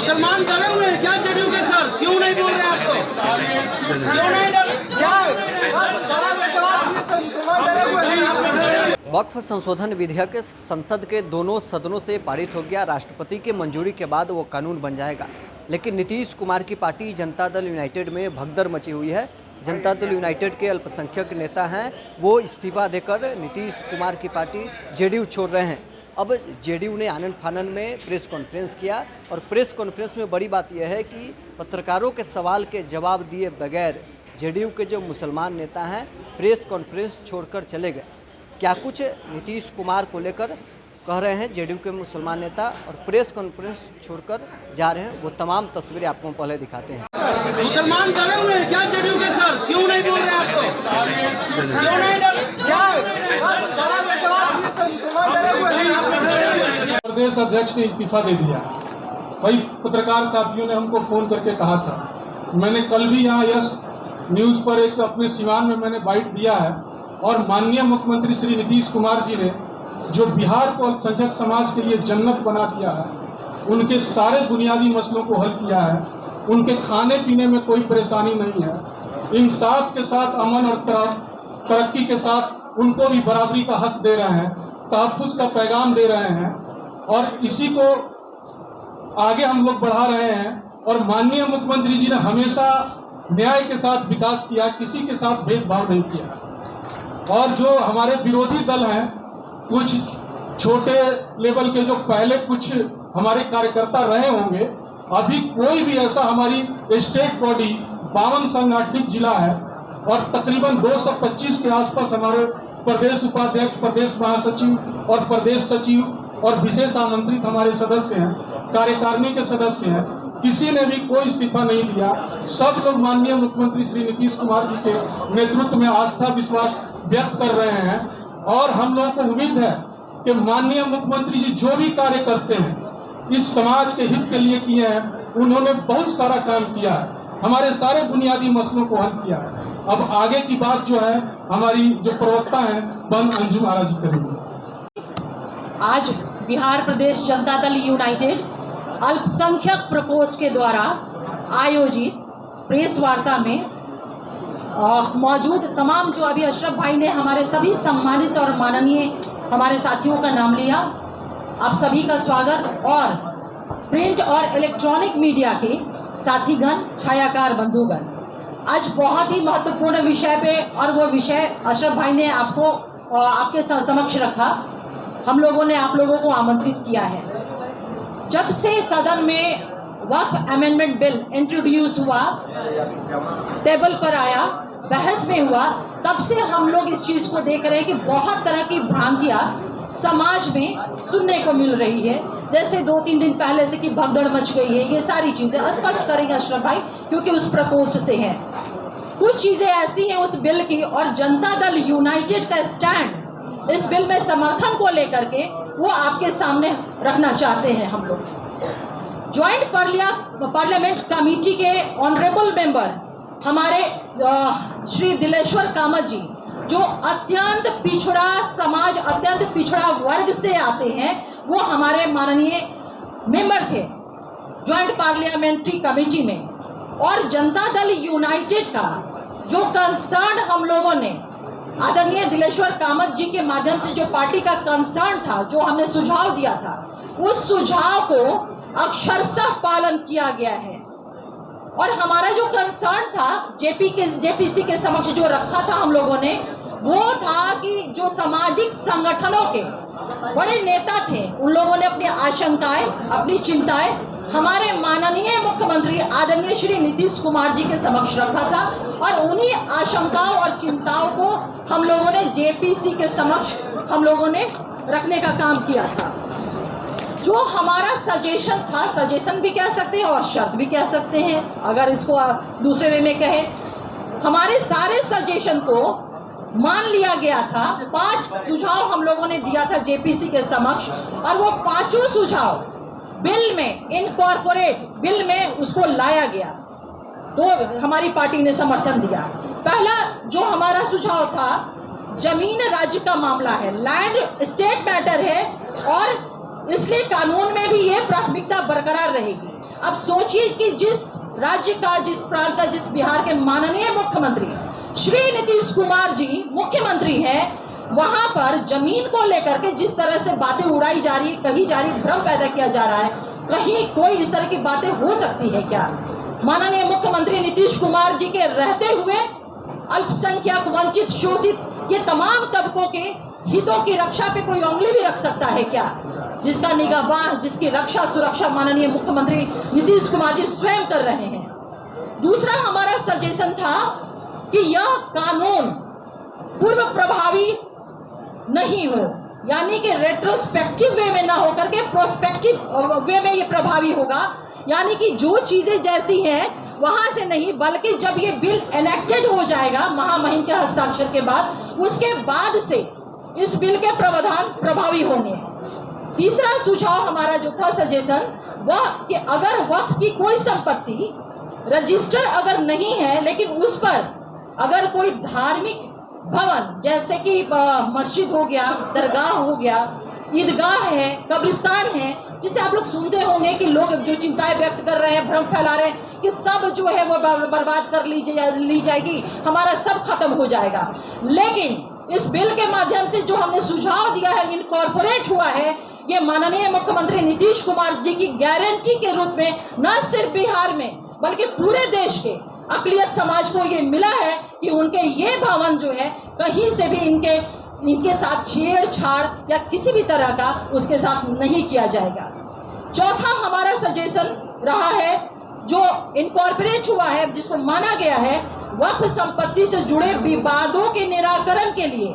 मुसलमान डरे हुए हैं क्या जेडीयू के सर? क्यों नहीं बोल रहे आप? तो क्यों नहीं वक्फ संशोधन विधेयक संसद के दोनों सदनों से पारित हो गया। राष्ट्रपति की मंजूरी के बाद वो कानून बन जाएगा, लेकिन नीतीश कुमार की पार्टी जनता दल यूनाइटेड में भगदड़ मची हुई है। जनता दल यूनाइटेड के अल्पसंख्यक नेता हैं, वो इस्तीफा देकर नीतीश कुमार की पार्टी जेडीयू छोड़ रहे हैं। अब जेडीयू ने आनन फानन में प्रेस कॉन्फ्रेंस किया और प्रेस कॉन्फ्रेंस में बड़ी बात यह है कि पत्रकारों के सवाल के जवाब दिए बगैर जेडीयू के जो मुसलमान नेता हैं प्रेस कॉन्फ्रेंस छोड़कर चले गए। क्या कुछ नीतीश कुमार को लेकर कह रहे हैं जेडीयू के मुसलमान नेता और प्रेस कॉन्फ्रेंस छोड़कर जा रहे हैं, वो तमाम तस्वीरें आपको पहले दिखाते हैं। मुसलमान डरे हुए हैं क्या जेडीयू के सर? क्यों नहीं बोल रहे आप? तो क्यों नहीं प्रदेश अध्यक्ष ने इस्तीफा दे दिया। वही पत्रकार साथियों ने हमको फोन करके कहा था। मैंने कल भी यहाँ यस न्यूज पर एक अपने सिवान में मैंने बाइट दिया है और माननीय मुख्यमंत्री श्री नीतीश कुमार जी ने जो बिहार को अल्पसंख्यक समाज के लिए जन्नत बना दिया है, उनके सारे बुनियादी मसलों को हल किया है, उनके खाने पीने में कोई परेशानी नहीं है, इंसाफ के साथ अमन और तरक्की के साथ उनको भी बराबरी का हक दे रहे हैं, तहफ्फुज़ का पैगाम दे रहे हैं और इसी को आगे हम लोग बढ़ा रहे हैं। और माननीय मुख्यमंत्री जी ने हमेशा न्याय के साथ विकास किया, किसी के साथ भेदभाव नहीं किया। और जो हमारे विरोधी दल हैं, कुछ छोटे लेवल के जो पहले कुछ हमारे कार्यकर्ता रहे होंगे, अभी कोई भी ऐसा हमारी स्टेट बॉडी 52 संगठित जिला है और तकरीबन 225 के आसपास हमारे प्रदेश उपाध्यक्ष, प्रदेश महासचिव और प्रदेश सचिव और विशेष आमंत्रित हमारे सदस्य हैं, कार्यकारिणी के सदस्य हैं, किसी ने भी कोई इस्तीफा नहीं दिया। सब लोग माननीय मुख्यमंत्री श्री नीतीश कुमार जी के नेतृत्व में आस्था विश्वास व्यक्त कर रहे हैं और हम लोगों को उम्मीद है कि माननीय मुख्यमंत्री जी जो भी कार्य करते हैं इस समाज के हित के लिए किए हैं। उन्होंने बहुत सारा काम किया है, हमारे सारे बुनियादी मसलों को हल किया है। अब आगे की बात जो है हमारी जो प्रवक्ता है बंद अंजुम आरा जी करेंगे। आज बिहार प्रदेश जनता दल यूनाइटेड अल्पसंख्यक प्रकोष्ठ के द्वारा आयोजित प्रेस वार्ता में मौजूद तमाम जो अभी अशरफ भाई ने हमारे सभी सम्मानित और माननीय हमारे साथियों का नाम लिया, आप सभी का स्वागत। और प्रिंट और इलेक्ट्रॉनिक मीडिया के साथीगण, छायाकार बंधुगण, आज बहुत ही महत्वपूर्ण विषय पे और वो विषय अशरफ भाई ने आपको आपके समक्ष रखा। हम लोगों ने आप लोगों को आमंत्रित किया है। जब से सदन में वक्फ अमेंडमेंट बिल इंट्रोड्यूस हुआ, टेबल पर आया, बहस में हुआ, तब से हम लोग इस चीज को देख रहे हैं कि बहुत तरह की भ्रांतियां समाज में सुनने को मिल रही है। जैसे 2-3 दिन पहले से कि भगदड़ मच गई है, ये सारी चीजें स्पष्ट करेंगे अशरफ भाई क्योंकि उस प्रकोष्ठ से हैं। कुछ चीजें ऐसी हैं उस बिल की और जनता दल यूनाइटेड का स्टैंड इस बिल में समर्थन को लेकर के वो आपके सामने रखना चाहते हैं। हम लोग ज्वाइंट पार्लियामेंट कमेटी के ऑनरेबल मेंबर हमारे श्री दिलेश्वर कामत जी, जो अत्यंत पिछड़ा समाज, अत्यंत पिछड़ा वर्ग से आते हैं, वो हमारे माननीय मेंबर थे ज्वाइंट पार्लियामेंट्री कमेटी में। और जनता दल यूनाइटेड का जो कंसर्न हम लोगों ने आदरणीय दिलेश्वर कामत जी के माध्यम से जो पार्टी का कंसर्न था, जो हमने सुझाव दिया था, उस सुझाव को अक्षरशः पालन किया गया है। और हमारा जो कंसर्न था जेपीसी के समक्ष जो रखा था हम लोगों ने, वो था कि जो सामाजिक संगठनों के बड़े नेता थे, उन लोगों ने अपनी आशंकाएं, अपनी चिंताएं हमारे माननीय मुख्यमंत्री आदरणीय श्री नीतीश कुमार जी के समक्ष रखा था और उन्हीं आशंकाओं और चिंताओं को हम लोगों ने जेपीसी के समक्ष हम लोगों ने रखने का काम किया था। जो हमारा सजेशन था, सजेशन भी कह सकते हैं और शर्त भी कह सकते हैं, अगर इसको दूसरे वे में कहें, हमारे सारे सजेशन को मान लिया गया था। 5 सुझाव हम लोगों ने दिया था जेपीसी के समक्ष और वो 5 सुझाव बिल में इनकॉर्पोरेट बिल में उसको लाया गया, तो हमारी पार्टी ने समर्थन दिया। पहला जो हमारा सुझाव था, जमीन राज्य का मामला है, लैंड स्टेट मैटर है और इसलिए कानून में भी ये प्राथमिकता बरकरार रहेगी। अब सोचिए कि जिस राज्य का, जिस प्रांत का, जिस बिहार के माननीय मुख्यमंत्री श्री नीतीश कुमार जी मुख्यमंत्री हैं, वहां पर जमीन को लेकर के जिस तरह से बातें उड़ाई जा रही, कही जा रही, भ्रम पैदा किया जा रहा है, कहीं कोई इस तरह की बातें हो सकती है क्या? माननीय मुख्यमंत्री नीतीश कुमार जी के रहते हुए अल्पसंख्यक, वंचित, शोषित ये तमाम तबकों के हितों की रक्षा पे कोई उंगली भी रख सकता है क्या? जिसका निगाहबान, जिसकी रक्षा सुरक्षा माननीय मुख्यमंत्री नीतीश कुमार जी स्वयं कर रहे हैं। दूसरा हमारा सजेशन था कि यह कानून पूर्व प्रभावी नहीं हो, यानी कि रेट्रोस्पेक्टिव वे में ना होकर के प्रोस्पेक्टिव वे में ये प्रभावी होगा, यानी कि जो चीजें जैसी हैं वहां से नहीं, बल्कि जब ये बिल एनेक्टेड हो जाएगा महामहिम के हस्ताक्षर के बाद, उसके बाद से इस बिल के प्रावधान प्रभावी होंगे। तीसरा सुझाव हमारा जो था सजेशन, वह कि अगर वक्फ की कोई संपत्ति रजिस्टर अगर नहीं है, लेकिन उस पर अगर कोई धार्मिक भवन जैसे कि मस्जिद हो गया, दरगाह हो गया, ईदगाह है, कब्रिस्तान है, जिसे आप लोग सुनते होंगे कि लोग जो चिंताएं व्यक्त कर रहे हैं, भ्रम फैला रहे हैं कि सब जो है वो बर्बाद कर ली जाएगी, हमारा सब खत्म हो जाएगा। लेकिन इस बिल के माध्यम से जो हमने सुझाव दिया है, इनकॉर्पोरेट हुआ है, ये माननीय मुख्यमंत्री नीतीश कुमार जी की गारंटी के रूप में न सिर्फ बिहार में बल्कि पूरे देश के अकलियत समाज को ये मिला है कि उनके ये भवन जो है कहीं से भी इनके साथ छेड़छाड़ या किसी भी तरह का उसके साथ नहीं किया जाएगा। चौथा हमारा सजेशन रहा है, जो इनकॉर्पोरेट हुआ है, जिसको माना गया है, वक्फ संपत्ति से जुड़े विवादों के निराकरण के लिए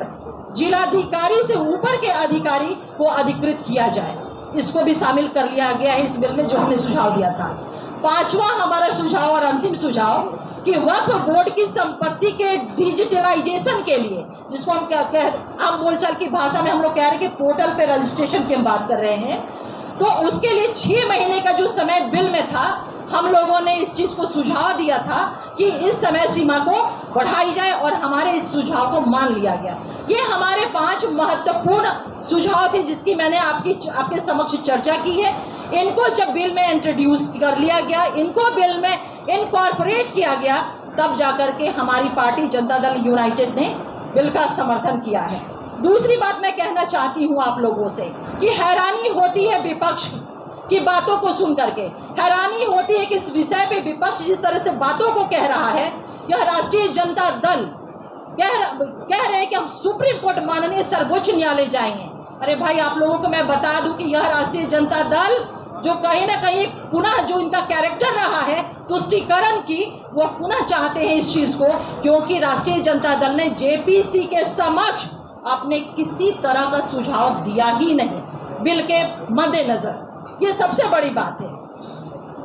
जिलाधिकारी से ऊपर के अधिकारी को अधिकृत किया जाए। इसको भी शामिल कर लिया गया है इस बिल में, जो हमने सुझाव दिया था। पांचवा हमारा सुझाव और अंतिम सुझाव कि वक्फ बोर्ड की संपत्ति के डिजिटलाइजेशन के लिए, जिसको हम आम बोलचाल की भाषा में हम लोग कह रहे हैं कि पोर्टल पे रजिस्ट्रेशन की हम बात कर रहे हैं, तो उसके लिए 6 महीने का जो समय बिल में था, हम लोगों ने इस चीज को सुझाव दिया था कि इस समय सीमा को बढ़ाई जाए और हमारे इस सुझाव को मान लिया गया। ये हमारे 5 महत्वपूर्ण सुझाव थे जिसकी मैंने आपके समक्ष चर्चा की है। इनको जब बिल में इंट्रोड्यूस कर लिया गया, इनको बिल में इनकॉर्पोरेट किया गया, तब जाकर के हमारी पार्टी जनता दल यूनाइटेड ने बिल का समर्थन किया है। दूसरी बात मैं कहना चाहती हूँ आप लोगों से कि हैरानी होती है विपक्ष की बातों को सुन करके, हैरानी होती है कि इस विषय पे विपक्ष जिस तरह से बातों को कह रहा है, यह राष्ट्रीय जनता दल कह रहे हैं कि हम सुप्रीम कोर्ट माननीय सर्वोच्च न्यायालय जाएंगे। अरे भाई, आप लोगों को मैं बता दूं कि यह राष्ट्रीय जनता दल जो कहीं ना कहीं पुनः जो इनका कैरेक्टर रहा है तुष्टीकरण की, वो पुनः चाहते हैं इस चीज को, क्योंकि राष्ट्रीय जनता दल ने जेपीसी के समक्ष अपने किसी तरह का सुझाव दिया ही नहीं बिल के मद्देनजर। ये सबसे बड़ी बात है।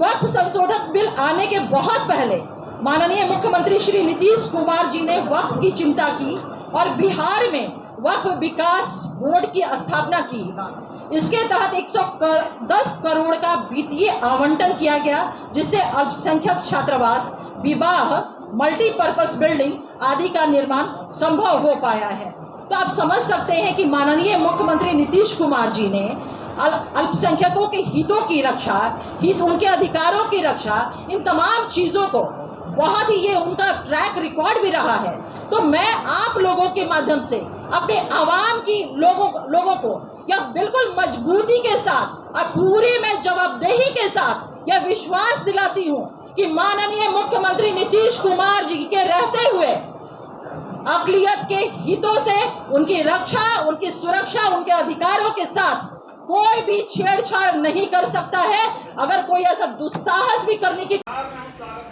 वक्फ संशोधन बिल आने के बहुत पहले माननीय मुख्यमंत्री श्री नीतीश कुमार जी ने वक्फ की चिंता की और बिहार में वक्फ विकास बोर्ड की स्थापना की। इसके तहत 110 करोड़ का वित्तीय आवंटन किया गया, जिससे अल्पसंख्यक छात्रावास, विवाह, मल्टीपर्पज बिल्डिंग आदि का निर्माण संभव हो पाया है। तो आप समझ सकते हैं कि माननीय मुख्यमंत्री नीतीश कुमार जी ने अल्पसंख्यकों के हितों की रक्षा, उनके अधिकारों की रक्षा, इन तमाम चीजों को बहुत ही ये उनका ट्रैक रिकॉर्ड भी रहा है। तो मैं आप लोगों के माध्यम से अपने आवाम की लोगों को यह बिल्कुल मजबूती के साथ और पूरी मैं जवाबदेही के साथ यह विश्वास दिलाती हूँ कि माननीय मुख्यमंत्री नीतीश कुमार जी के रहते हुए अकलियत के हितों से उनकी रक्षा, उनकी सुरक्षा, उनके अधिकारों के साथ कोई भी छेड़छाड़ नहीं कर सकता है। अगर कोई ऐसा दुस्साहस भी करने की,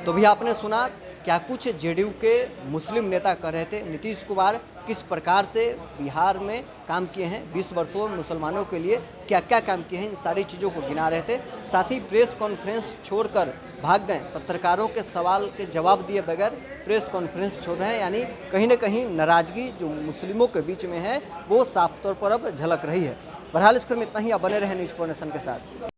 तो भी आपने सुना क्या कुछ जेडीयू के मुस्लिम नेता कर रहे थे। नीतीश कुमार किस प्रकार से बिहार में काम किए हैं, 20 वर्षों में मुसलमानों के लिए क्या क्या काम किए हैं, इन सारी चीज़ों को गिना रहे थे। साथ ही प्रेस कॉन्फ्रेंस छोड़कर भाग गए, पत्रकारों के सवाल के जवाब दिए बगैर प्रेस कॉन्फ्रेंस छोड़ रहे हैं। यानी कहीं ना कहीं नाराज़गी जो मुस्लिमों के बीच में है वो साफ तौर पर अब झलक रही है। बहरहाल इस क्रम में इतना ही, आप बने रहे न्यूज़ 4 नेशन के साथ।